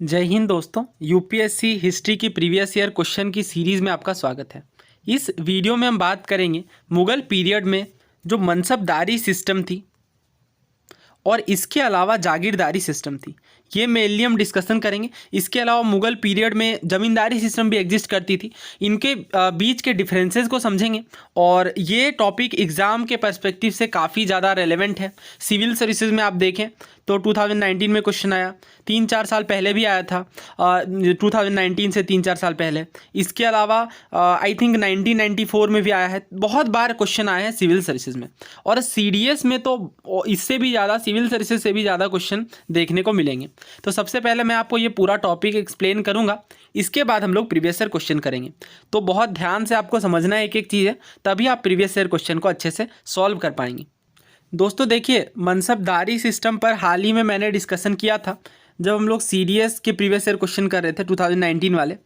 जय हिंद दोस्तों। UPSC history की प्रीवियस ईयर क्वेश्चन की सीरीज़ में आपका स्वागत है। इस वीडियो में हम बात करेंगे मुग़ल पीरियड में जो मनसबदारी सिस्टम थी और इसके अलावा जागीरदारी सिस्टम थी, ये मेनली हम डिस्कशन करेंगे। इसके अलावा मुग़ल पीरियड में ज़मींदारी सिस्टम भी एग्जिस्ट करती थी, इनके बीच के डिफरेंसेस को समझेंगे। और ये टॉपिक एग्ज़ाम के पर्सपेक्टिव से काफ़ी ज़्यादा रेलेवेंट है। सिविल सर्विसेज में आप देखें तो 2019 में क्वेश्चन आया, 3-4 साल पहले भी आया था, 2019 से 3-4 साल पहले। इसके अलावा आई थिंक 1994 में भी आया है। बहुत बार क्वेश्चन आए हैं सिविल सर्विसेज में, और सीडीएस में तो इससे भी ज़्यादा, सिविल सर्विसेज से भी ज़्यादा क्वेश्चन देखने को मिलेंगे। तो सबसे पहले मैं आपको ये पूरा टॉपिक एक्सप्लेन करूँगा, इसके बाद हम लोग प्रीवियस ईयर क्वेश्चन करेंगे। तो बहुत ध्यान से आपको समझना है एक एक चीज़ है, तभी आप प्रीवियस ईयर क्वेश्चन को अच्छे से सॉल्व कर पाएंगे। दोस्तों देखिए, मनसबदारी सिस्टम पर हाल ही में मैंने डिस्कशन किया था जब हम लोग सीडीएस के प्रीवियस ईयर क्वेश्चन कर रहे थे 2019 वाले।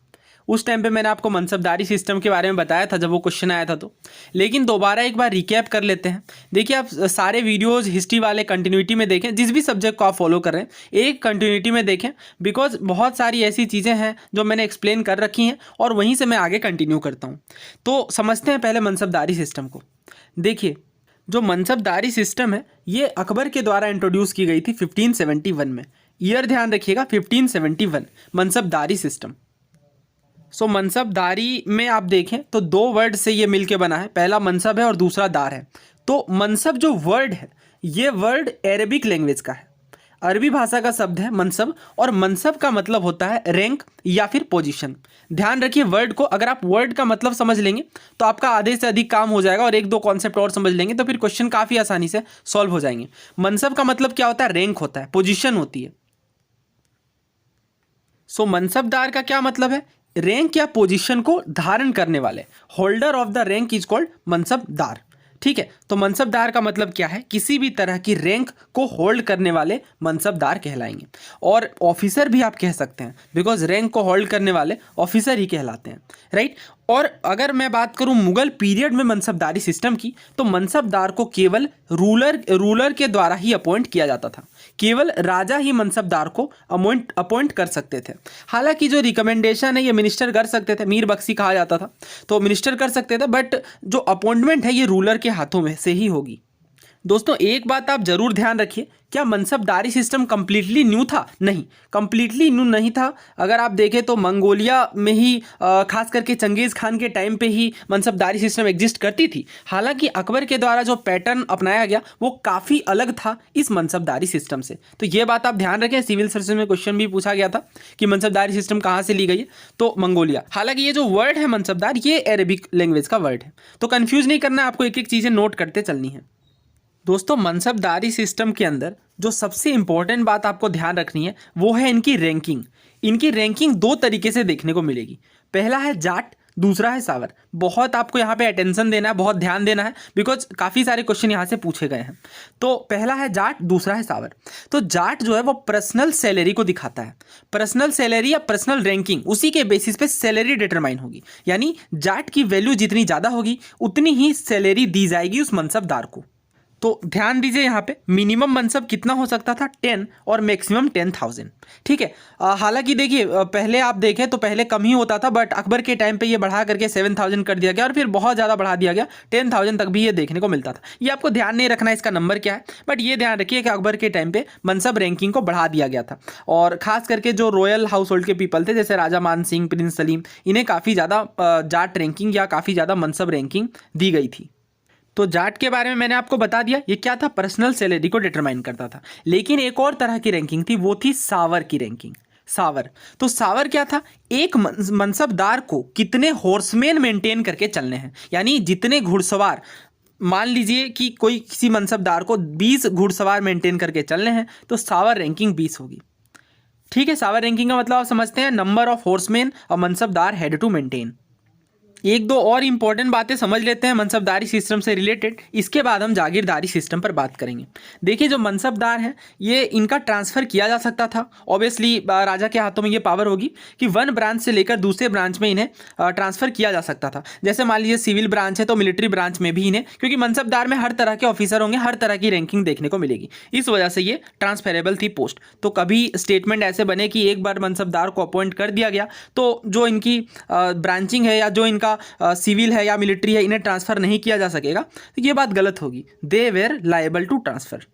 उस टाइम पे मैंने आपको मनसबदारी सिस्टम के बारे में बताया था जब वो क्वेश्चन आया था। तो लेकिन दोबारा एक बार रिकैप कर लेते हैं। देखिए, आप सारे वीडियोज़ हिस्ट्री वाले कंटिन्यूटी में देखें, जिस भी सब्जेक्ट को आप फॉलो कर रहे हैं एक कंटिन्यूटी में देखें, बिकॉज बहुत सारी ऐसी चीज़ें हैं जो मैंने एक्सप्लेन कर रखी हैं और वहीं से मैं आगे कंटिन्यू करता हूँ। तो समझते हैं पहले मनसबदारी सिस्टम को। देखिए, जो मनसबदारी सिस्टम है ये अकबर के द्वारा इंट्रोड्यूस की गई थी 1571 में। ईयर ध्यान रखिएगा, 1571 मनसबदारी सिस्टम। सो मनसबदारी में आप देखें तो दो वर्ड से ये मिलके बना है, पहला मनसब है और दूसरा दार है। तो मनसब जो वर्ड है ये वर्ड अरेबिक लैंग्वेज का है, अरबी भाषा का शब्द है मनसब, और मनसब का मतलब होता है रैंक या फिर पोजीशन। ध्यान रखिए वर्ड को, अगर आप वर्ड का मतलब समझ लेंगे तो आपका आधे से अधिक काम हो जाएगा, और एक दो कॉन्सेप्ट और समझ लेंगे तो फिर क्वेश्चन काफ़ी आसानी से सॉल्व हो जाएंगे। मनसब का मतलब क्या होता है? रैंक होता है, पोजीशन होती है। सो मनसबदार का क्या मतलब है? रैंक या पोजीशन को धारण करने वाले, holder of the rank is called mansabdar. ठीक है, तो मनसबदार का मतलब क्या है? किसी भी तरह की रैंक को होल्ड करने वाले मनसबदार कहलाएंगे। और ऑफिसर भी आप कह सकते हैं, बिकॉज रैंक को होल्ड करने वाले ऑफिसर ही कहलाते हैं, राइट। और अगर मैं बात करूं मुगल पीरियड में मनसबदारी सिस्टम की, तो मनसबदार को केवल रूलर के द्वारा ही अपॉइंट किया जाता था। केवल राजा ही मनसबदार को अपॉइंट कर सकते थे। हालांकि जो रिकमेंडेशन है ये मिनिस्टर कर सकते थे, मीर बख्शी कहा जाता था, तो मिनिस्टर कर सकते थे, बट जो अपॉइंटमेंट है ये रूलर के हाथों में से ही होगी। दोस्तों एक बात आप जरूर ध्यान रखिए, क्या मनसबदारी सिस्टम कंप्लीटली न्यू था? नहीं, कंप्लीटली न्यू नहीं था। अगर आप देखें तो मंगोलिया में ही खास करके चंगेज़ खान के टाइम पे ही मनसबदारी सिस्टम एग्जिस्ट करती थी। हालांकि अकबर के द्वारा जो पैटर्न अपनाया गया वो काफ़ी अलग था इस मनसबदारी सिस्टम से। तो ये बात आप ध्यान रखें। सिविल सर्विस में क्वेश्चन भी पूछा गया था कि मनसबदारी सिस्टम कहाँ से ली गई है, तो मंगोलिया। हालांकि ये जो वर्ड है मनसबदार, ये अरेबिक लैंग्वेज का वर्ड है, तो कन्फ्यूज़ नहीं करना है आपको, एक एक चीज़ें नोट करते चलनी है। दोस्तों मनसबदारी सिस्टम के अंदर जो सबसे इंपॉर्टेंट बात आपको ध्यान रखनी है वो है इनकी रैंकिंग। इनकी रैंकिंग दो तरीके से देखने को मिलेगी, पहला है जाट, दूसरा है सावर। बहुत आपको यहाँ पे अटेंशन देना है, बहुत ध्यान देना है, बिकॉज काफ़ी सारे क्वेश्चन यहाँ से पूछे गए हैं। तो पहला है जाट, दूसरा है सावर। तो जाट जो है वो पर्सनल सैलरी को दिखाता है। पर्सनल सैलरी या पर्सनल रैंकिंग, उसी के बेसिस पे सैलरी डिटरमाइन होगी। यानी जाट की वैल्यू जितनी ज़्यादा होगी उतनी ही सैलरी दी जाएगी उस मनसबदार को। तो ध्यान दीजिए यहाँ पे मिनिमम मनसब कितना हो सकता था? 10 और मैक्सिमम 10,000। ठीक है, हालांकि देखिए पहले आप देखें तो पहले कम ही होता था, बट अकबर के टाइम पे ये बढ़ा करके 7,000 कर दिया गया, और फिर बहुत ज़्यादा बढ़ा दिया गया, 10,000 तक भी ये देखने को मिलता था। ये आपको ध्यान नहीं रखना इसका नंबर क्या है, बट ये ध्यान रखिए कि अकबर के टाइम पे मनसब रैंकिंग को बढ़ा दिया गया था। और खास करके जो रॉयल हाउस होल्ड के पीपल थे, जैसे राजा मान सिंह, प्रिंस सलीम, इन्हें काफ़ी ज़्यादा जाट रैंकिंग या काफ़ी ज़्यादा मनसब रैंकिंग दी गई थी। तो जाट के बारे में मैंने आपको बता दिया, ये क्या था? पर्सनल सैलरी को डिटरमाइन करता था। लेकिन एक और तरह की रैंकिंग थी, वो थी सावर की रैंकिंग। सावर, तो सावर क्या था? एक मनसबदार को कितने हॉर्समैन मेंटेन करके चलने हैं, यानी जितने घुड़सवार, मान लीजिए कि कोई किसी मनसबदार को 20 घुड़सवार मेंटेन करके चलने हैं, तो सावर रैंकिंग 20 होगी। ठीक है, सावर रैंकिंग का मतलब आप समझते हैं, नंबर ऑफ हॉर्समैन और मनसबदार हैड टू मेंटेन। एक दो और इम्पोर्टेंट बातें समझ लेते हैं मनसबदारी सिस्टम से रिलेटेड, इसके बाद हम जागीरदारी सिस्टम पर बात करेंगे। देखिए जो मनसबदार हैं ये इनका ट्रांसफ़र किया जा सकता था। ऑब्वियसली राजा के हाथों में ये पावर होगी कि वन ब्रांच से लेकर दूसरे ब्रांच में इन्हें ट्रांसफ़र किया जा सकता था। जैसे मान लीजिए सिविल ब्रांच है तो मिलिट्री ब्रांच में भी इन्हें, क्योंकि मनसबदार में हर तरह के ऑफिसर होंगे, हर तरह की रैंकिंग देखने को मिलेगी, इस वजह से ये ट्रांसफरेबल थी पोस्ट। तो कभी स्टेटमेंट ऐसे बने कि एक बार मनसबदार को अपॉइंट कर दिया गया तो जो इनकी ब्रांचिंग है या जो इनका सिविल है या मिलिट्री है इन्हें ट्रांसफ़र नहीं किया जा सकेगा, तो ये बात गलत होगी। They were liable to transfer.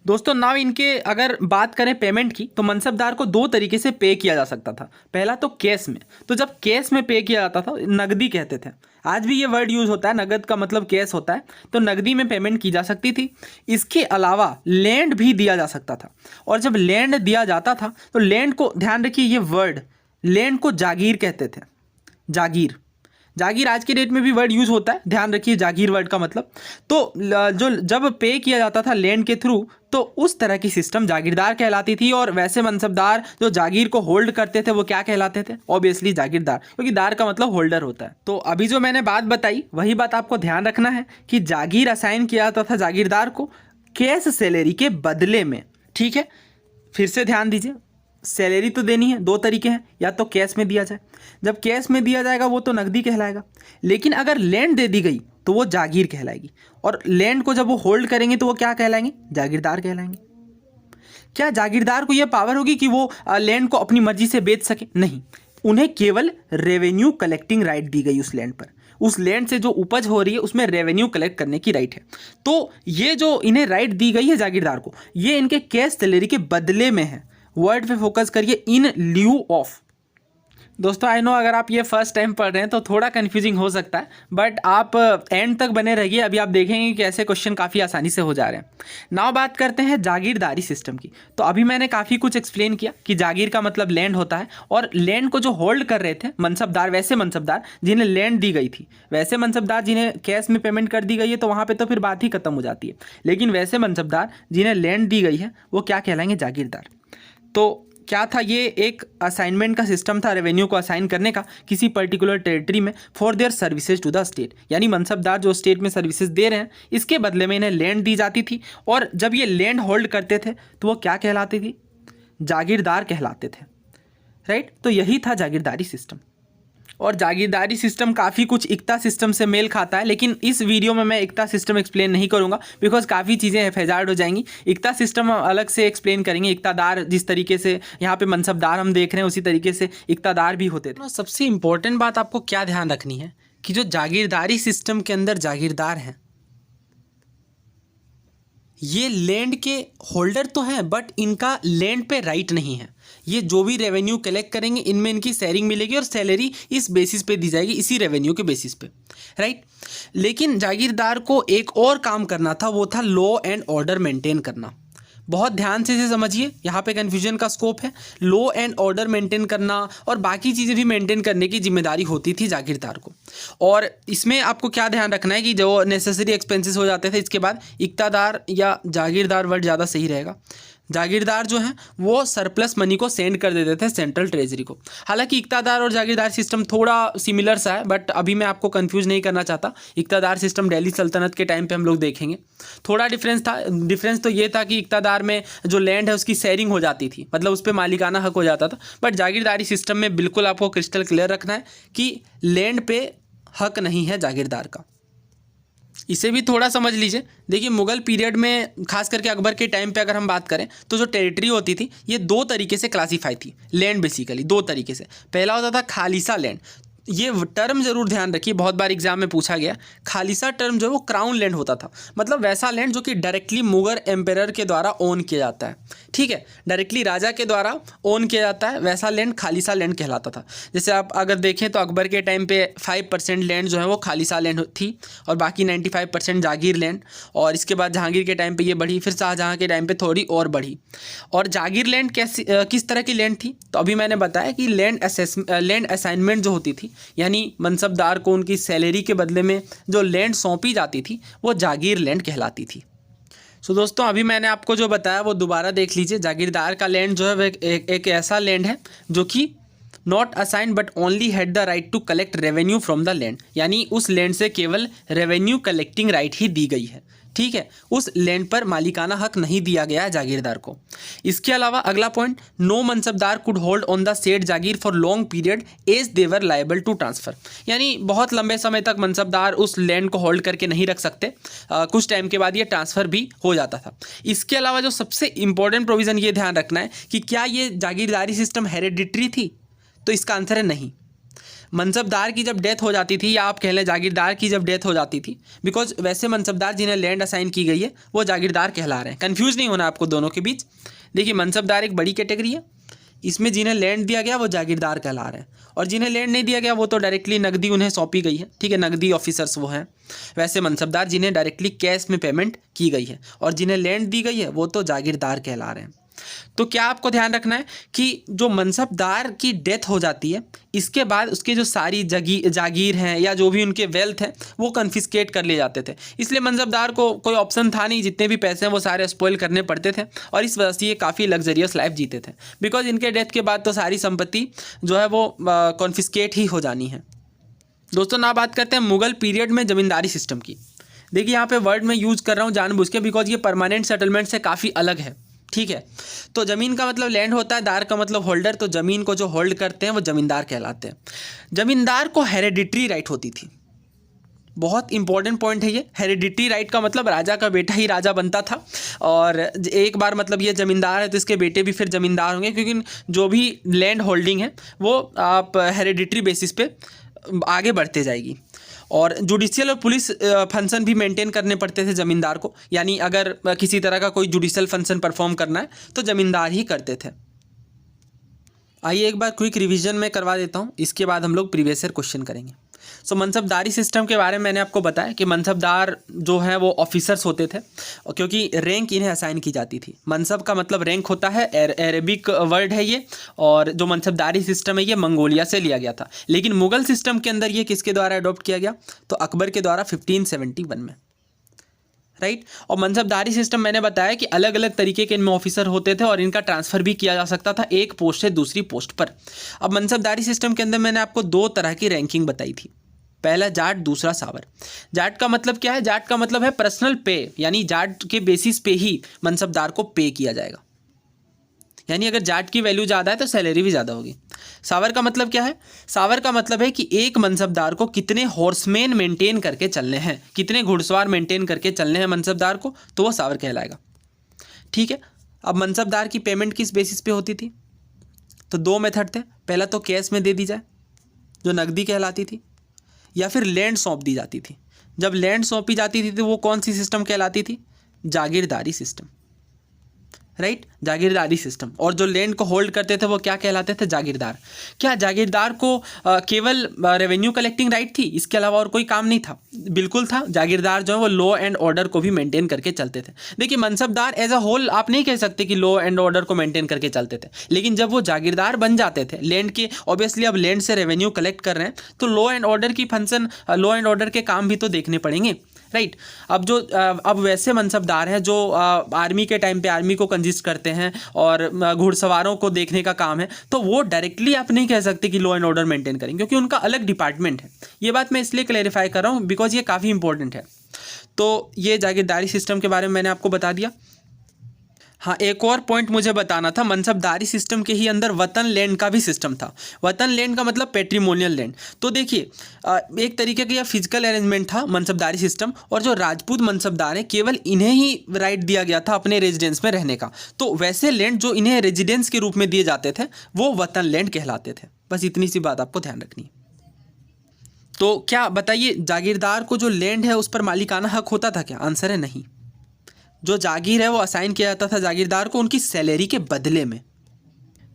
दोस्तों नाउ इनके अगर बात करें पेमेंट की, तो मनसबदार को दो तरीके से पे किया जा सकता था। पहला तो कैश में, तो जब कैश में पे किया जाता था नगदी कहते थे, आज भी ये वर्ड यूज़ होता है, नगद का मतलब कैश होता है, तो नगदी में पेमेंट की जा सकती थी। इसके अलावा लैंड भी दिया जा सकता था, और जब लैंड दिया जाता था तो लैंड को, ध्यान रखिए ये वर्ड, लैंड को जागीर कहते थे। जागीर, जागीर आज के डेट में भी वर्ड यूज़ होता है, ध्यान रखिए जागीर वर्ड का मतलब। तो जो जब पे किया जाता था लैंड के थ्रू, तो उस तरह की सिस्टम जागीरदार कहलाती थी। और वैसे मनसबदार जो जागीर को होल्ड करते थे वो क्या कहलाते थे? ऑब्वियसली जागीरदार, क्योंकि दार का मतलब होल्डर होता है। तो अभी जो मैंने बात बताई वही बात आपको ध्यान रखना है कि जागीर असाइन किया जाता था जागीरदार को कैश सैलरी के बदले में। ठीक है, फिर से ध्यान दीजिए, सैलरी तो देनी है, दो तरीके हैं, या तो कैश में दिया जाए, जब कैश में दिया जाएगा वो तो नकदी कहलाएगा, लेकिन अगर लैंड दे दी गई तो वो जागीर कहलाएगी, और लैंड को जब वो होल्ड करेंगे तो वो क्या कहलाएंगे? जागीरदार कहलाएंगे। क्या जागीरदार को ये पावर होगी कि वो लैंड को अपनी मर्जी से बेच सके? नहीं, उन्हें केवल रेवेन्यू कलेक्टिंग राइट दी गई उस लैंड पर। उस लैंड से जो उपज हो रही है उसमें रेवेन्यू कलेक्ट करने की राइट है। तो ये जो इन्हें राइट दी गई है जागीरदार को, ये इनके कैश सैलरी के बदले में है। वर्ड पे फोकस करिए, इन ल्यू ऑफ। दोस्तों आई नो अगर आप ये फर्स्ट टाइम पढ़ रहे हैं तो थोड़ा कंफ्यूजिंग हो सकता है, बट आप एंड तक बने रहिए, अभी आप देखेंगे कि ऐसे क्वेश्चन काफ़ी आसानी से हो जा रहे हैं। नाउ बात करते हैं जागीरदारी सिस्टम की। तो अभी मैंने काफ़ी कुछ एक्सप्लेन किया कि जागीर का मतलब लैंड होता है, और लैंड को जो होल्ड कर रहे थे मनसबदार, वैसे मनसबदार जिन्हें लैंड दी गई थी, वैसे मनसबदार जिन्हें कैश में पेमेंट कर दी गई है तो वहाँ पर तो फिर बात ही खत्म हो जाती है, लेकिन वैसे मनसबदार जिन्हें लैंड दी गई है वो क्या कहलाएंगे? जागीरदार। तो क्या था, ये एक असाइनमेंट का सिस्टम था रेवेन्यू को असाइन करने का किसी पर्टिकुलर टेरिटरी में for their services to the state. यानी मनसबदार जो स्टेट में सर्विसेज दे रहे हैं इसके बदले में इन्हें लैंड दी जाती थी, और जब ये लैंड होल्ड करते थे तो वो क्या कहलाती थी? जागीरदार कहलाते थे। राइट, तो यही था जागीरदारी सिस्टम। और जागीरदारी सिस्टम काफ़ी कुछ इक्ता सिस्टम से मेल खाता है, लेकिन इस वीडियो में मैं इक्ता सिस्टम एक्सप्लेन नहीं करूंगा बिकॉज काफ़ी चीज़ें हैजार्ड हो जाएंगी। इक्ता सिस्टम हम अलग से एक्सप्लेन करेंगे। इक्तादार जिस तरीके से यहाँ पे मनसबदार हम देख रहे हैं उसी तरीके से इक्तादार भी होते थे। सबसे इंपॉर्टेंट बात आपको क्या ध्यान रखनी है कि जो जागीरदारी सिस्टम के अंदर जागीरदार हैं ये लैंड के होल्डर तो हैं, बट इनका लैंड पे राइट नहीं है। ये जो भी रेवेन्यू कलेक्ट करेंगे इनमें इनकी शेयरिंग मिलेगी और सैलरी इस बेसिस पे दी जाएगी, इसी रेवेन्यू के बेसिस पे। राइट, लेकिन जागीरदार को एक और काम करना था, वो था लॉ एंड ऑर्डर मेंटेन करना। बहुत ध्यान से इसे समझिए, यहाँ पे कन्फ्यूजन का स्कोप है। लॉ एंड ऑर्डर मेंटेन करना और बाकी चीज़ें भी मेंटेन करने की जिम्मेदारी होती थी जागीरदार को। और इसमें आपको क्या ध्यान रखना है कि जो नेसेसरी एक्सपेंसेस हो जाते थे इसके बाद, इक्तादार या जागीरदार वर्ड ज़्यादा सही रहेगा, जागीरदार जो हैं वो सरप्लस मनी को सेंड कर देते थे सेंट्रल ट्रेजरी को। हालांकि इक्तादार और जागीरदार सिस्टम थोड़ा सिमिलर सा है, बट अभी मैं आपको कंफ्यूज नहीं करना चाहता। इक्तादार सिस्टम दिल्ली सल्तनत के टाइम पे हम लोग देखेंगे। थोड़ा डिफरेंस था, डिफरेंस तो ये था कि इक्तादार में जो लैंड है उसकी शेयरिंग हो जाती थी, मतलब उस पर मालिकाना हक हो जाता था। बट जागीरदारी सिस्टम में बिल्कुल आपको क्रिस्टल क्लियर रखना है कि लैंड पे हक नहीं है जागीरदार का। इसे भी थोड़ा समझ लीजिए। देखिए मुगल पीरियड में, खास करके अकबर के टाइम पे अगर हम बात करें तो जो टेरिटरी होती थी ये दो तरीके से क्लासीफाई थी। लैंड बेसिकली दो तरीके से, पहला होता था खालिसा लैंड। ये टर्म जरूर ध्यान रखिए, बहुत बार एग्जाम में पूछा गया। खालिसा टर्म जो है वो क्राउन लैंड होता था, मतलब वैसा लैंड जो कि डायरेक्टली मुगल एम्पेरर के द्वारा ओन किया जाता है। ठीक है, डायरेक्टली राजा के द्वारा ओन किया जाता है, वैसा लैंड खालिसा लैंड कहलाता था। जैसे आप अगर देखें तो अकबर के टाइम पे 5% लैंड जो है वो खालिसा लैंड थी और बाकी 95% जागीर लैंड। और इसके बाद जहांगीर के टाइम पे ये बढ़ी, फिर शाहजहाँ के टाइम पे थोड़ी और बढ़ी। और जागीर लैंड किस तरह की लैंड थी? तो अभी मैंने बताया कि लैंड असाइनमेंट जो होती थी, यानी मनसबदार को उनकी सैलरी के बदले में जो लैंड सौंपी जाती थी वो जागीर लैंड कहलाती थी। सो दोस्तों अभी मैंने आपको जो बताया वो दोबारा देख लीजिए। जागीरदार का लैंड जो है वो एक ऐसा लैंड है जो कि not assign but only had the right to collect revenue from the land, यानी उस लैंड से केवल रेवेन्यू कलेक्टिंग राइट ही दी गई है, ठीक है, उस लैंड पर मालिकाना हक नहीं दिया गया है जागीरदार को। इसके अलावा अगला point, no mansabdar could hold on the said jagir for long period as they were liable to transfer, यानी बहुत लंबे समय तक मनसबदार उस लैंड को होल्ड करके नहीं रख सकते, कुछ टाइम के बाद ये ट्रांसफ़र भी हो जाता था। इसके अलावा जो सबसे इंपॉर्टेंट प्रोविज़न ये ध्यान रखना है कि क्या ये जागीरदारी सिस्टम हेरिडिटरी थी, तो इसका आंसर है नहीं। मनसबदार की जब डेथ हो जाती थी, या आप कह लें जागीरदार की जब डेथ हो जाती थी, बिकॉज वैसे मनसबदार जिन्हें लैंड असाइन की गई है वो जागीरदार कहला रहे हैं, कन्फ्यूज़ नहीं होना आपको दोनों के बीच। देखिए मनसबदार एक बड़ी कैटेगरी है, इसमें जिन्हें लैंड दिया गया वो जागीरदार कहला रहे हैं, और जिन्हें लैंड नहीं दिया गया वो तो डायरेक्टली नकदी उन्हें सौंपी गई है, ठीक है, नकदी ऑफिसर्स वो हैं। वैसे मनसबदार जिन्हें डायरेक्टली कैश में पेमेंट की गई है, और जिन्हें लैंड दी गई है वो तो जागीरदार कहला रहे हैं। तो क्या आपको ध्यान रखना है कि जो मनसबदार की डेथ हो जाती है, इसके बाद उसके जो सारी जागीर हैं या जो भी उनके वेल्थ हैं वो कन्फिस्केट कर लिए जाते थे। इसलिए मनसबदार को कोई ऑप्शन था नहीं, जितने भी पैसे हैं वो सारे स्पॉइल करने पड़ते थे, और इस वजह से ये काफ़ी लग्जरियस लाइफ जीते थे, बिकॉज इनके डेथ के बाद तो सारी संपत्ति जो है वो कॉन्फिस्केट ही हो जानी है। दोस्तों ना बात करते हैं मुगल पीरियड में ज़मींदारी सिस्टम की। देखिए यहाँ पे वर्ड मैं यूज़ कर रहा हूँ जानबूझ के, बिकॉज ये परमानेंट सेटलमेंट से काफ़ी अलग है, ठीक है। तो ज़मीन का मतलब लैंड होता है, दार का मतलब होल्डर, तो ज़मीन को जो होल्ड करते हैं वो ज़मींदार कहलाते हैं। ज़मींदार को हेरिडिटरी राइट होती थी, बहुत इंपॉर्टेंट पॉइंट है ये। हेरिडिटरी राइट का मतलब राजा का बेटा ही राजा बनता था, और एक बार मतलब ये ज़मींदार है तो इसके बेटे भी फिर ज़मींदार होंगे, क्योंकि जो भी लैंड होल्डिंग है वो आप हेरिडिटरी बेसिस पे आगे बढ़ते जाएगी। और जुडिशियल और पुलिस फंक्शन भी मेंटेन करने पड़ते थे ज़मींदार को, यानी अगर किसी तरह का कोई जुडिशियल फंक्शन परफॉर्म करना है तो ज़मींदार ही करते थे। आइए एक बार क्विक रिवीजन में करवा देता हूँ, इसके बाद हम लोग प्रीवियस ईयर क्वेश्चन करेंगे। सो मनसबदारी सिस्टम के बारे में मैंने आपको बताया कि मनसबदार जो है वो ऑफिसर्स होते थे, क्योंकि रैंक इन्हें असाइन की जाती थी। मनसब का मतलब रैंक होता है, अरेबिक वर्ड है ये, और जो मनसबदारी सिस्टम है ये मंगोलिया से लिया गया था। लेकिन मुगल सिस्टम के अंदर ये किसके द्वारा अडॉप्ट किया गया, तो अकबर के द्वारा 1571 में, राइट। और मनसबदारी सिस्टम मैंने बताया कि अलग अलग तरीके के इनमें ऑफिसर होते थे, और इनका ट्रांसफ़र भी किया जा सकता था एक पोस्ट से दूसरी पोस्ट पर। अब मनसबदारी सिस्टम के अंदर मैंने आपको दो तरह की रैंकिंग बताई थी, पहला जाट, दूसरा सावर। जाट का मतलब क्या है, जाट का मतलब है पर्सनल पे, यानी जाट के बेसिस पे ही मनसबदार को पे किया जाएगा, यानी अगर जाट की वैल्यू ज़्यादा है तो सैलरी भी ज़्यादा होगी। सावर का मतलब क्या है, सावर का मतलब है कि एक मनसबदार को कितने हॉर्समैन मेंटेन करके चलने हैं, कितने घुड़सवार मेंटेन करके चलने हैं मनसबदार को, तो वो सावर कहलाएगा, ठीक है। अब मनसबदार की पेमेंट किस बेसिस पे होती थी, तो दो मेथड थे, पहला तो कैश में दे दी जाए जो नकदी कहलाती थी, या फिर लैंड सौंप दी जाती थी। जब लैंड सौंपी जाती थी तो वो कौन सी सिस्टम कहलाती थी, जागीरदारी सिस्टम, राइट, जागीरदारी सिस्टम। और जो लैंड को होल्ड करते थे वो क्या कहलाते थे, जागीरदार। क्या जागीरदार को केवल रेवेन्यू कलेक्टिंग राइट थी, इसके अलावा और कोई काम नहीं था? बिल्कुल था। जागीरदार जो है वो लॉ एंड ऑर्डर को भी मेंटेन करके चलते थे। देखिए मनसबदार एज अ होल आप नहीं कह सकते कि लॉ एंड ऑर्डर को मेंटेन करके चलते थे, लेकिन जब वो जागीरदार बन जाते थे लैंड के, ऑब्वियसली अब लैंड से रेवेन्यू कलेक्ट कर रहे हैं तो लॉ एंड ऑर्डर की फंक्शन, लॉ एंड ऑर्डर के काम भी तो देखने पड़ेंगे, राइट। अब वैसे मनसबदार हैं जो आर्मी के टाइम पे आर्मी को कंजिस्ट करते हैं और घुड़सवारों को देखने का काम है, तो वो डायरेक्टली आप नहीं कह सकते कि लॉ एंड ऑर्डर मेंटेन करेंगे, क्योंकि उनका अलग डिपार्टमेंट है। ये बात मैं इसलिए क्लैरिफाई कर रहा हूँ बिकॉज ये काफ़ी इंपॉर्टेंट है। तो ये जागीरदारी सिस्टम के बारे में मैंने आपको बता दिया। हाँ, एक और पॉइंट मुझे बताना था, मनसबदारी सिस्टम के ही अंदर वतन लैंड का भी सिस्टम था। वतन लैंड का मतलब पैट्रिमोनियल लैंड। तो देखिए एक तरीके का यह फिजिकल अरेंजमेंट था मनसबदारी सिस्टम, और जो राजपूत मनसबदार हैं केवल इन्हें ही राइट दिया गया था अपने रेजिडेंस में रहने का। तो वैसे लैंड जो इन्हें रेजिडेंस के रूप में दिए जाते थे वो वतन लैंड कहलाते थे। बस इतनी सी बात आपको ध्यान रखनी है। तो क्या बताइए, जागीरदार को जो लैंड है उस पर मालिकाना हक होता था क्या? आंसर है नहीं। जो जागीर है वो असाइन किया जाता था जागीरदार को उनकी सैलरी के बदले में।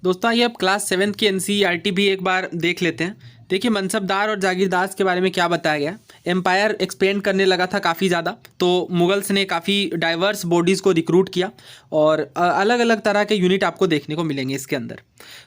दोस्तों ये अब क्लास 7 की NCERT भी एक बार देख लेते हैं। देखिए मनसबदार और जागीरदार के बारे में क्या बताया गया। एम्पायर एक्सपेंड करने लगा था काफ़ी ज़्यादा, तो मुगल्स ने काफ़ी डाइवर्स बॉडीज़ को रिक्रूट किया और अलग अलग तरह के यूनिट आपको देखने को मिलेंगे इसके अंदर।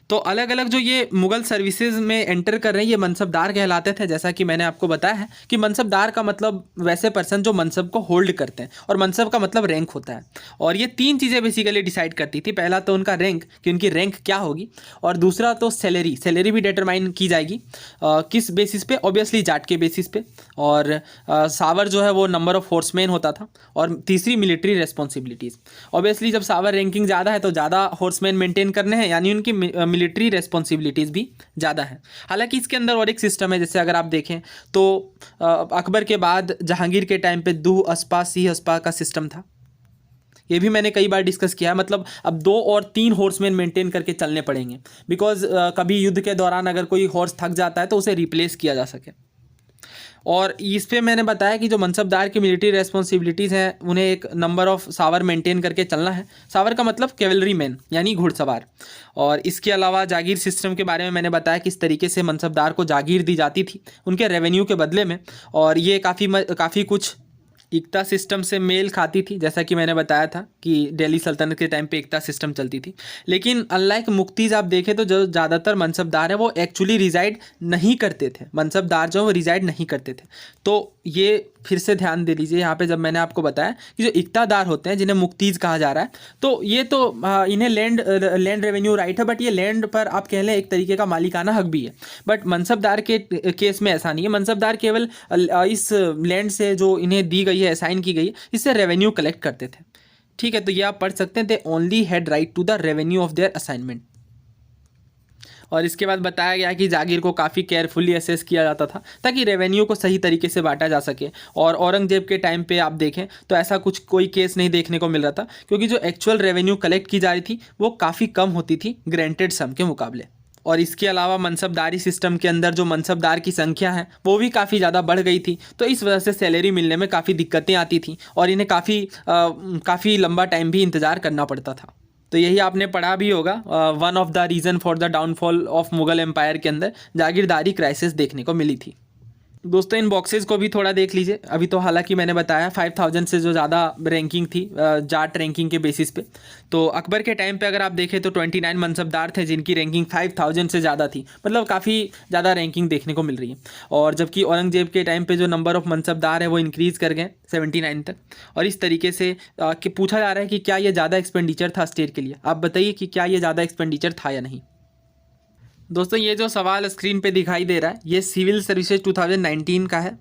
तो अलग अलग जो ये मुगल सर्विसेज में एंटर कर रहे हैं ये मनसबदार कहलाते थे। जैसा कि मैंने आपको बताया है कि मनसबदार का मतलब वैसे पर्सन जो मनसब को होल्ड करते हैं, और मनसब का मतलब रैंक होता है। और ये तीन चीज़ें बेसिकली डिसाइड करती थी। पहला तो उनका रैंक, कि उनकी रैंक क्या होगी, और दूसरा तो सैलरी भी डिटरमाइन की जाएगी किस बेसिस पे, ऑब्वियसली जाट के बेसिस पे, और सावर जो है वो नंबर ऑफ हॉर्समैन होता था, और तीसरी मिलिट्री रेस्पॉन्सिबिलिटीज़। ऑब्वियसली जब सावर रैंकिंग ज़्यादा है तो ज़्यादा हॉर्समैन मेंटेन करने हैं, यानी उनकी मिलिट्री रेस्पॉन्सिबिलिटीज़ भी ज़्यादा है। हालांकि इसके अंदर और एक सिस्टम है, जैसे अगर आप देखें तो अकबर के बाद जहांगीर के टाइम पे दूह अस्पा सीह अस्पा का सिस्टम था। ये भी मैंने कई बार डिस्कस किया है। मतलब अब 2 और 3 हॉर्समैन मेंटेन करके चलने पड़ेंगे, बिकॉज कभी युद्ध के दौरान अगर कोई हॉर्स थक जाता है तो उसे रिप्लेस किया जा सके। और इस पे मैंने बताया कि जो मनसबदार की मिलिट्री रेस्पॉन्सिबिलिटीज़ हैं उन्हें एक नंबर ऑफ सावर मेंटेन करके चलना है। सावर का मतलब कैवलरी मैन यानी घुड़सवार। और इसके अलावा जागीर सिस्टम के बारे में मैंने बताया किस तरीके से मनसबदार को जागीर दी जाती थी उनके रेवेन्यू के बदले में, और ये काफ़ी कुछ एकता सिस्टम से मेल खाती थी। जैसा कि मैंने बताया था कि दिल्ली सल्तनत के टाइम पे एकता सिस्टम चलती थी। लेकिन अनलाइक मुक्तीज आप देखें तो जो ज़्यादातर मनसबदार हैं वो एक्चुअली रिजाइड नहीं करते थे। मनसबदार जो वो रिजाइड नहीं करते थे। तो ये फिर से ध्यान दे लीजिए यहाँ पे, जब मैंने आपको बताया कि जो इक्तादार होते हैं जिन्हें मुक्तीज कहा जा रहा है, तो ये तो इन्हें लैंड रेवेन्यू राइट है, बट ये लैंड पर आप कह लें एक तरीके का मालिकाना हक भी है। बट मनसबदार के केस में ऐसा नहीं है। मनसबदार केवल इस लैंड से जो इन्हें दी गई है, असाइन की गई है, इससे रेवेन्यू कलेक्ट करते थे। ठीक है, तो ये आप पढ़ सकते हैं, they only had right to the revenue of their assignment. और इसके बाद बताया गया कि जागीर को काफ़ी केयरफुली असेस किया जाता था ताकि रेवेन्यू को सही तरीके से बांटा जा सके। और औरंगजेब के टाइम पे आप देखें तो ऐसा कोई केस नहीं देखने को मिल रहा था, क्योंकि जो एक्चुअल रेवेन्यू कलेक्ट की जा रही थी वो काफ़ी कम होती थी ग्रांटेड सम के मुकाबले। और इसके अलावा मनसबदारी सिस्टम के अंदर जो मनसबदार की संख्या है वो भी काफ़ी ज़्यादा बढ़ गई थी, तो इस वजह से सैलरी मिलने में काफ़ी दिक्कतें आती थी और इन्हें काफ़ी लंबा टाइम भी इंतज़ार करना पड़ता था। तो यही आपने पढ़ा भी होगा, one of the reason for the downfall of Mughal empire के अंदर जागीरदारी क्राइसिस देखने को मिली थी। दोस्तों इन बॉक्सेस को भी थोड़ा देख लीजिए। अभी तो हालांकि मैंने बताया 5000 से जो ज़्यादा रैंकिंग थी जाट रैंकिंग के बेसिस पे, तो अकबर के टाइम पे अगर आप देखें तो 29 मनसबदार थे जिनकी रैंकिंग 5000 से ज़्यादा थी। मतलब काफ़ी ज़्यादा रैंकिंग देखने को मिल रही है। और जबकि औरंगजेब के टाइम पे जो नंबर ऑफ मनसबदार है वो इंक्रीज़ कर गए 79 तक। और इस तरीके से कि पूछा जा रहा है कि क्या ये ज़्यादा एक्सपेंडिचर था स्टेट के लिए। आप बताइए कि क्या ये ज़्यादा एक्सपेंडिचर था या नहीं। दोस्तों ये जो सवाल स्क्रीन पे दिखाई दे रहा है ये सिविल सर्विसेज 2019 का है,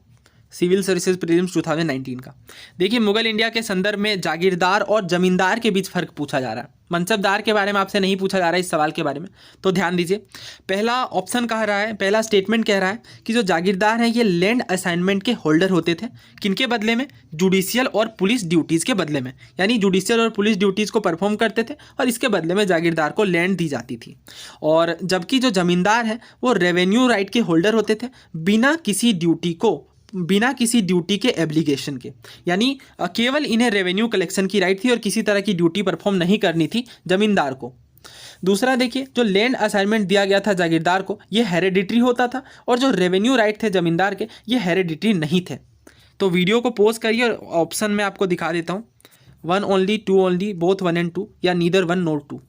सिविल सर्विसेज प्रीलिम्स 2019 का। देखिए मुगल इंडिया के संदर्भ में जागीरदार और जमींदार के बीच फ़र्क पूछा जा रहा है। मनसबदार के बारे में आपसे नहीं पूछा जा रहा है इस सवाल के बारे में, तो ध्यान दीजिए। पहला ऑप्शन कह रहा है, पहला स्टेटमेंट कह रहा है कि जो जागीरदार हैं ये लैंड असाइनमेंट के होल्डर होते थे। किनके बदले में? जुडिशियल और पुलिस ड्यूटीज़ के बदले में। यानी जुडिशियल और पुलिस ड्यूटीज़ को परफॉर्म करते थे और इसके बदले में जागीरदार को लैंड दी जाती थी। और जबकि जो जमींदार हैं वो रेवेन्यू राइट के होल्डर होते थे बिना किसी ड्यूटी के एब्लिगेशन के। यानी केवल इन्हें रेवेन्यू कलेक्शन की राइट थी और किसी तरह की ड्यूटी परफॉर्म नहीं करनी थी जमींदार को। दूसरा देखिए, जो लैंड असाइनमेंट दिया गया था जागीरदार को ये हेरेडिटरी होता था, और जो रेवेन्यू राइट थे जमींदार के ये हेरेडिटरी नहीं थे। तो वीडियो को पॉज करिए और ऑप्शन में आपको दिखा देता हूँ, 1 ओनली, 2 ओनली, बोथ 1 and 2, या नीदर 1 nor 2।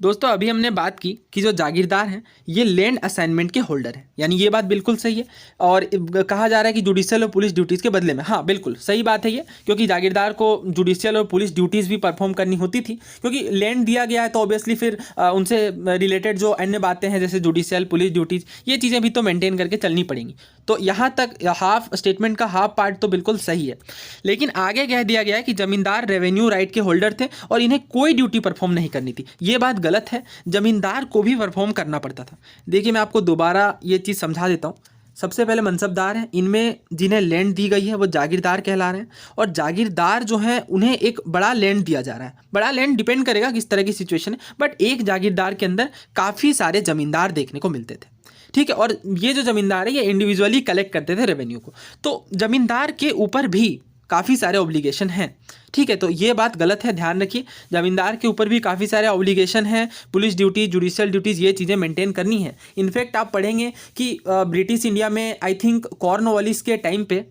दोस्तों अभी हमने बात की कि जो जागीरदार हैं ये लैंड असाइनमेंट के होल्डर हैं, यानी ये बात बिल्कुल सही है। और कहा जा रहा है कि जुडिशियल और पुलिस ड्यूटीज़ के बदले में, हाँ बिल्कुल सही बात है ये, क्योंकि जागीरदार को जुडिशियल और पुलिस ड्यूटीज़ भी परफॉर्म करनी होती थी। क्योंकि लैंड दिया गया है तो ऑब्वियसली फिर उनसे रिलेटेड जो अन्य बातें हैं जैसे जुडिशियल पुलिस ड्यूटीज़ ये चीज़ें भी तो मेंटेन करके चलनी पड़ेंगी। तो यहाँ तक हाफ स्टेटमेंट का हाफ पार्ट तो बिल्कुल सही है। लेकिन आगे कह दिया गया है कि जमींदार रेवेन्यू राइट के होल्डर थे और इन्हें कोई ड्यूटी परफॉर्म नहीं करनी थी। ये बात गलत है, जमींदार को भी परफॉर्म करना पड़ता था। देखिए मैं आपको दोबारा ये चीज़ समझा देता हूँ। सबसे पहले मनसबदार हैं, इनमें जिन्हें लैंड दी गई है वो जागीरदार कहला रहे हैं। और जागीरदार जो हैं उन्हें एक बड़ा लैंड दिया जा रहा है। बड़ा लैंड डिपेंड करेगा किस तरह की सिचुएशन है, बट एक जागीरदार के अंदर काफ़ी सारे जमींदार देखने को मिलते थे। ठीक है, और ये जो जमींदार है ये इंडिविजुअली कलेक्ट करते थे रेवेन्यू को। तो जमींदार के ऊपर भी काफ़ी सारे ऑब्लिगेशन हैं। ठीक है, तो ये बात गलत है, ध्यान रखिए। जमींदार के ऊपर भी काफ़ी सारे ऑब्लिगेशन हैं, पुलिस ड्यूटी, जुडिशियल ड्यूटीज़, ये चीज़ें मेंटेन करनी है। इनफैक्ट आप पढ़ेंगे कि ब्रिटिश इंडिया में आई थिंक कॉर्नवालिस के टाइम पे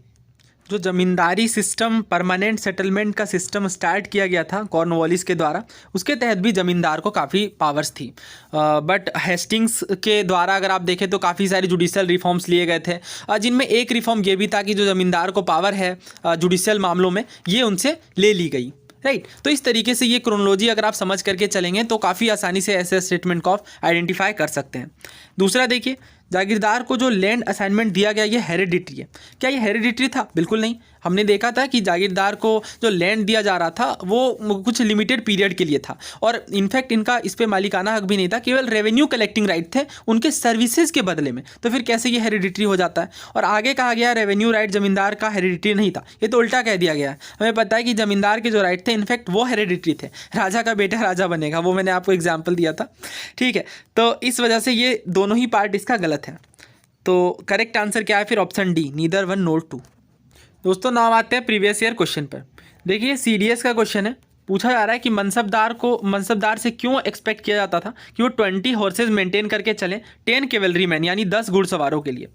जो ज़मींदारी सिस्टम, परमानेंट सेटलमेंट का सिस्टम स्टार्ट किया गया था कॉर्नवालिस के द्वारा, उसके तहत भी ज़मींदार को काफ़ी पावर्स थी। बट हेस्टिंग्स के द्वारा अगर आप देखें तो काफ़ी सारे जुडिशियल रिफॉर्म्स लिए गए थे, जिनमें एक रिफॉर्म ये भी था कि जो ज़मींदार को पावर है जुडिशियल मामलों में, ये उनसे ले ली गई। राइट, तो इस तरीके से ये क्रोनोलॉजी अगर आप समझ करके चलेंगे तो काफ़ी आसानी से ऐसे स्टेटमेंट को आप आइडेंटिफाई कर सकते हैं। दूसरा देखिए, जागीरदार को जो लैंड असाइनमेंट दिया गया ये हेरिडिटरी है। क्या ये हेरिडिटरी था? बिल्कुल नहीं। हमने देखा था कि जागीरदार को जो लैंड दिया जा रहा था वो कुछ लिमिटेड पीरियड के लिए था, और इनफैक्ट इनका इस पे मालिकाना हक भी नहीं था, केवल रेवेन्यू कलेक्टिंग राइट थे उनके सर्विसेज के बदले में। तो फिर कैसे ये हेरिडिटरी हो जाता है? और आगे कहा गया रेवेन्यू राइट जमींदार का हेरिडिटरी नहीं था, ये तो उल्टा कह दिया गया है। हमें पता है कि जमींदार के जो राइट थे इनफैक्ट वो हेरिडिटरी थे, राजा का बेटा राजा बनेगा, वो मैंने आपको एग्जाम्पल दिया था। ठीक है, तो इस वजह से ये दोनों ही पार्ट इसका गलत है। तो करेक्ट आंसर क्या है फिर? Option D, neither one nor two. दोस्तों नाम आते हैं प्रीवियस ईयर क्वेश्चन पर। देखिए CDS का क्वेश्चन है, पूछा जा रहा है कि मनसबदार से क्यों एक्सपेक्ट किया जाता था कि वो 20 हॉर्सेज मेंटेन करके चलें 10 कैवलरी मैन यानी 10 घुड़सवारों के लिए।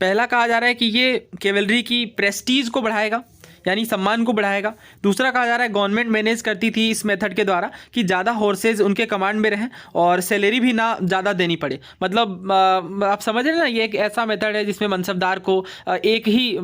पहला कहा जा रहा है कि ये कैवलरी की प्रेस्टीज को बढ़ाएगा यानी सम्मान को बढ़ाएगा। दूसरा कहा जा रहा है गवर्नमेंट मैनेज करती थी इस मेथड के द्वारा कि ज़्यादा हॉर्सेज उनके कमांड में रहें और सैलरी भी ना ज़्यादा देनी पड़े। मतलब आप समझ रहे हैं ना, ये एक ऐसा मेथड है जिसमें मनसबदार को एक ही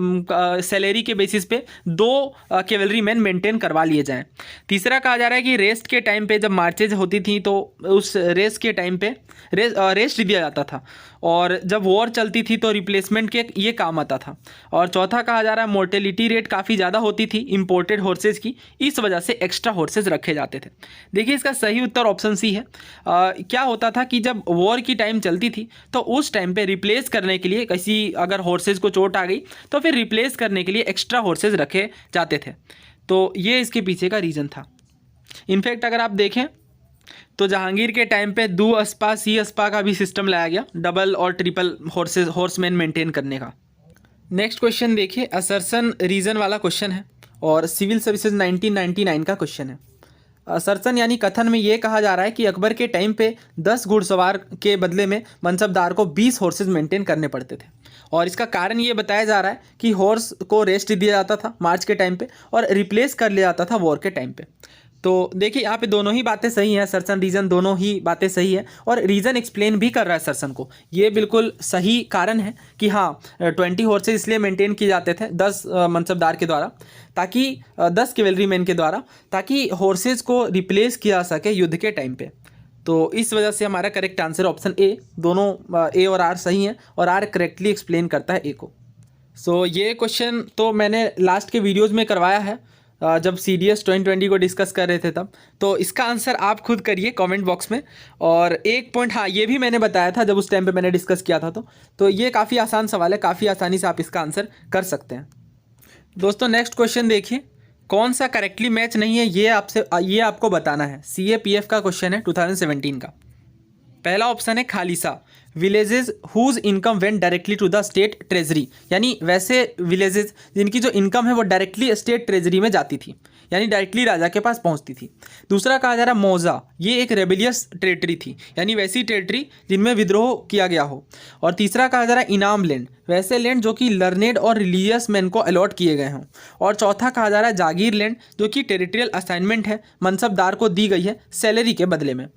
सैलरी के बेसिस पे 2 कैवलरी मैन मेंटेन करवा लिए जाएँ। तीसरा कहा जा रहा है कि रेस्ट के टाइम पे जब मार्चेज होती थी तो उस रेस्ट के टाइम पे रेस्ट दिया जाता था, और जब वॉर चलती थी तो रिप्लेसमेंट के ये काम आता था। और चौथा कहा जा रहा है मोर्टेलिटी रेट काफ़ी ज़्यादा होती थी इंपोर्टेड हॉर्सेज की, इस वजह से एक्स्ट्रा हॉर्सेज रखे जाते थे। देखिए इसका सही उत्तर ऑप्शन सी है। क्या होता था कि जब वॉर की टाइम चलती थी तो उस टाइम पे रिप्लेस करने के लिए, किसी अगर हॉर्सेज को चोट आ गई तो फिर रिप्लेस करने के लिए एक्स्ट्रा हॉर्सेज रखे जाते थे। तो ये इसके पीछे का रीज़न था। इनफैक्ट अगर आप देखें तो जहांगीर के टाइम पे 2 अस्पा सी अस्पा का भी सिस्टम लाया गया, डबल और ट्रिपल हॉर्समैन मेंटेन करने का। नेक्स्ट क्वेश्चन देखिए, असर्सन रीजन वाला क्वेश्चन है और सिविल सर्विसेज 1999 का क्वेश्चन है। असर्सन यानी कथन में ये कहा जा रहा है कि अकबर के टाइम पे 10 घुड़सवार के बदले में मनसबदार को 20 हॉर्सेज मेंटेन करने पड़ते थे, और इसका कारण ये बताया जा रहा है कि हॉर्स को रेस्ट दिया जाता था मार्च के टाइम पे और रिप्लेस कर लिया जाता था वॉर के टाइम पे। तो देखिए यहाँ पे दोनों ही बातें सही हैं, सरसन रीज़न दोनों ही बातें सही है, और रीज़न एक्सप्लेन भी कर रहा है सरसन को। ये बिल्कुल सही कारण है कि हाँ 20 हॉर्सेज इसलिए मेंटेन किए जाते थे 10 मनसबदार के द्वारा, ताकि 10 कैवलरी मैन के द्वारा, ताकि हॉर्सेज को रिप्लेस किया जा सके युद्ध के टाइम पे। तो इस वजह से हमारा करेक्ट आंसर ऑप्शन ए, दोनों ए और आर सही हैं, और आर करेक्टली एक्सप्लेन करता है ए को। सो ये क्वेश्चन तो मैंने लास्ट के वीडियोज़ में करवाया है जब CDS 2020 को डिस्कस कर रहे थे तब, तो इसका आंसर आप खुद करिए कमेंट बॉक्स में। और एक पॉइंट हाँ ये भी मैंने बताया था जब उस टाइम पे मैंने डिस्कस किया था, तो ये काफ़ी आसान सवाल है, काफ़ी आसानी से आप इसका आंसर कर सकते हैं। दोस्तों नेक्स्ट क्वेश्चन देखिए, कौन सा करेक्टली मैच नहीं है ये आपको बताना है। CAPF का क्वेश्चन है 2017 का। पहला ऑप्शन है khalisa, villages whose income went directly to the state treasury, यानी वैसे विलेजेस जिनकी जो इनकम है वो डायरेक्टली स्टेट ट्रेजरी में जाती थी, यानी डायरेक्टली राजा के पास पहुंचती थी। दूसरा कहा जा रहा है मौजा, ये एक रेबेलियस टेरिटरी थी, यानी वैसी टेरिटरी जिनमें विद्रोह किया गया हो। और तीसरा कहा जा रहा है इनाम लैंड, वैसे लैंड जो कि लर्नेड और रिलीजियस मैन को अलॉट किए गए हों। और चौथा कहा जा रहा है जागीर लैंड, जो कि टेरिटरियल असाइनमेंट है, मनसबदार को दी गई है सैलरी के बदले में।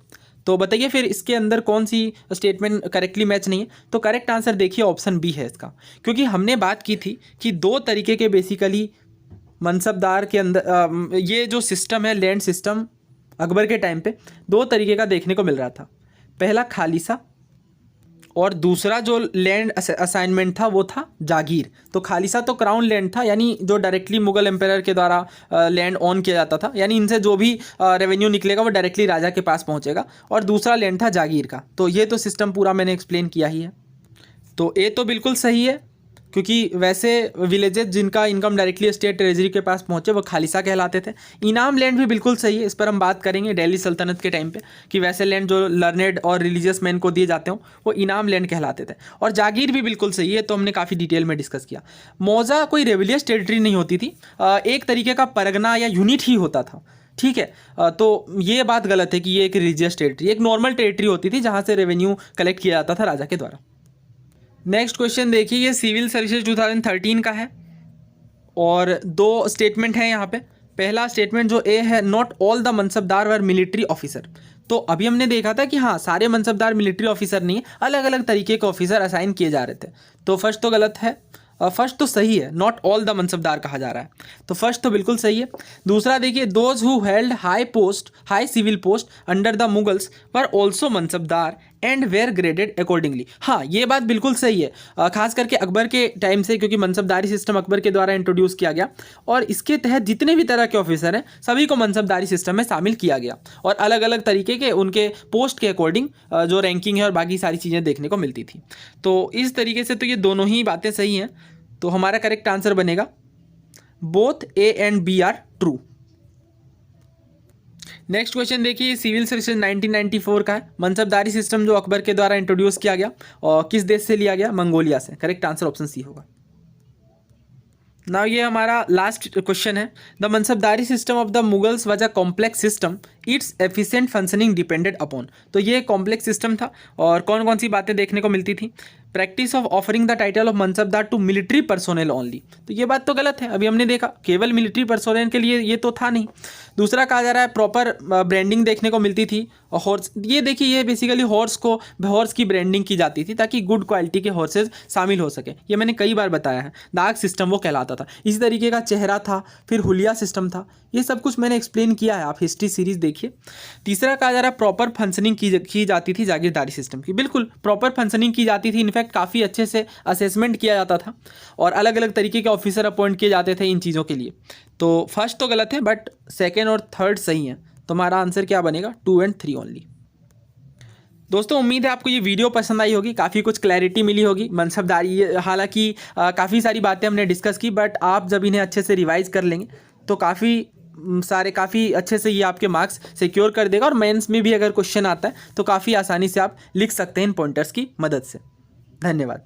तो बताइए फिर इसके अंदर कौन सी स्टेटमेंट करेक्टली मैच नहीं है? तो करेक्ट आंसर देखिए ऑप्शन बी है इसका, क्योंकि हमने बात की थी कि 2 तरीके के बेसिकली मनसबदार के अंदर ये जो सिस्टम है लैंड सिस्टम अकबर के टाइम पे 2 तरीके का देखने को मिल रहा था। पहला खालिसा और दूसरा जो लैंड असाइनमेंट था वो था जागीर। तो खालिसा तो क्राउन लैंड था, यानी जो डायरेक्टली मुगल एम्पायर के द्वारा लैंड ऑन किया जाता था, यानी इनसे जो भी रेवेन्यू निकलेगा वो डायरेक्टली राजा के पास पहुंचेगा। और दूसरा लैंड था जागीर का। तो ये तो सिस्टम पूरा मैंने एक्सप्लेन किया ही है। तो ए तो बिल्कुल सही है, क्योंकि वैसे विलेजेस जिनका इनकम डायरेक्टली स्टेट ट्रेजरी के पास पहुंचे वो खालिसा कहलाते थे। इनाम लैंड भी बिल्कुल सही है, इस पर हम बात करेंगे दिल्ली सल्तनत के टाइम पे कि वैसे लैंड जो लर्नेड और रिलीजियस मैन को दिए जाते हो वो इनाम लैंड कहलाते थे। और जागीर भी बिल्कुल सही है, तो हमने काफ़ी डिटेल में डिस्कस किया। मौजा कोई रेविलियस टेरिटरी नहीं होती थी, एक तरीके का परगना या यूनिट ही होता था, ठीक है। तो ये बात गलत है कि ये एक रिलीजियस टेरिटरी, एक नॉर्मल टेरिटरी होती थी जहाँ से रेवेन्यू कलेक्ट किया जाता था राजा के द्वारा। नेक्स्ट क्वेश्चन देखिए, ये सिविल सर्विसेज 2013 का है और 2 स्टेटमेंट हैं यहाँ पे। पहला स्टेटमेंट जो ए है, not all the mansabdar were military officer. तो अभी हमने देखा था कि हाँ, सारे मनसबदार मिलिट्री ऑफिसर नहीं है, अलग अलग तरीके के ऑफिसर असाइन किए जा रहे थे। तो फर्स्ट तो गलत है, फर्स्ट तो सही है, नॉट ऑल द मनसबदार कहा जा रहा है, तो फर्स्ट तो बिल्कुल सही है। दूसरा देखिए, those who held high civil post under the Mughals were also mansabdar and were graded accordingly. हाँ, ये बात बिल्कुल सही है, खास करके अकबर के टाइम से, क्योंकि मनसबदारी सिस्टम अकबर के द्वारा इंट्रोड्यूस किया गया और इसके तहत जितने भी तरह के ऑफिसर हैं सभी को मनसबदारी सिस्टम में शामिल किया गया और अलग अलग तरीके के उनके पोस्ट के अकॉर्डिंग जो रैंकिंग है और बाकी सारी चीज़ें देखने को मिलती थी। तो इस तरीके से तो ये दोनों ही बातें सही हैं, तो हमारा करेक्ट आंसर बनेगा both A and B are true. Next question देखिए, सिविल सर्विसेज 1994 का है। मनसबदारी सिस्टम जो अकबर के द्वारा इंट्रोड्यूस किया गया और किस देश से लिया गया? मंगोलिया से। करेक्ट आंसर ऑप्शन सी होगा। नाउ ये हमारा लास्ट क्वेश्चन है। The मनसबदारी system of the Mughals was a complex system, it's efficient functioning depended upon. तो ये कॉम्प्लेक्स सिस्टम था और कौन कौन सी बातें देखने को मिलती थी? Practice of offering the title of mansabdar to military personnel only. तो ये बात तो गलत है, अभी हमने देखा केवल मिलिट्री पर्सोनेल के लिए ये तो था नहीं। दूसरा कहा जा रहा है प्रॉपर ब्रांडिंग देखने को मिलती थी और हॉर्स, ये देखिए ये बेसिकली हॉर्स की ब्रांडिंग की जाती थी ताकि गुड क्वालिटी के हॉर्सेज शामिल हो सके। ये मैंने कई बार बताया है, दाग सिस्टम वो कहलाता था। इसी तरीके का चेहरा था, फिर हुलिया सिस्टम था, ये सब कुछ मैंने एक्सप्लेन किया है, आप हिस्ट्री सीरीज देखिए। तीसरा कहा जा रहा है प्रॉपर फंक्शनिंग की जाती थी जागीरदारी सिस्टम की। बिल्कुल प्रॉपर फंक्शनिंग की जाती थी, इनफैक्ट काफ़ी अच्छे से असेसमेंट किया जाता था और अलग अलग तरीके के ऑफिसर अपॉइंट किए जाते थे इन चीज़ों के लिए। तो फर्स्ट तो गलत है बट सेकेंड और थर्ड सही है, तो हमारा आंसर क्या बनेगा? 2 और 3 ओनली। दोस्तों उम्मीद है आपको ये वीडियो पसंद आई होगी, काफ़ी कुछ क्लैरिटी मिली होगी मनसबदारी। हालांकि काफ़ी सारी बातें हमने डिस्कस की, बट आप जब इन्हें अच्छे से रिवाइज कर लेंगे तो काफ़ी अच्छे से ये आपके मार्क्स सिक्योर कर देगा और मेंस में भी अगर क्वेश्चन आता है तो काफ़ी आसानी से आप लिख सकते हैं इन पॉइंटर्स की मदद से। धन्यवाद।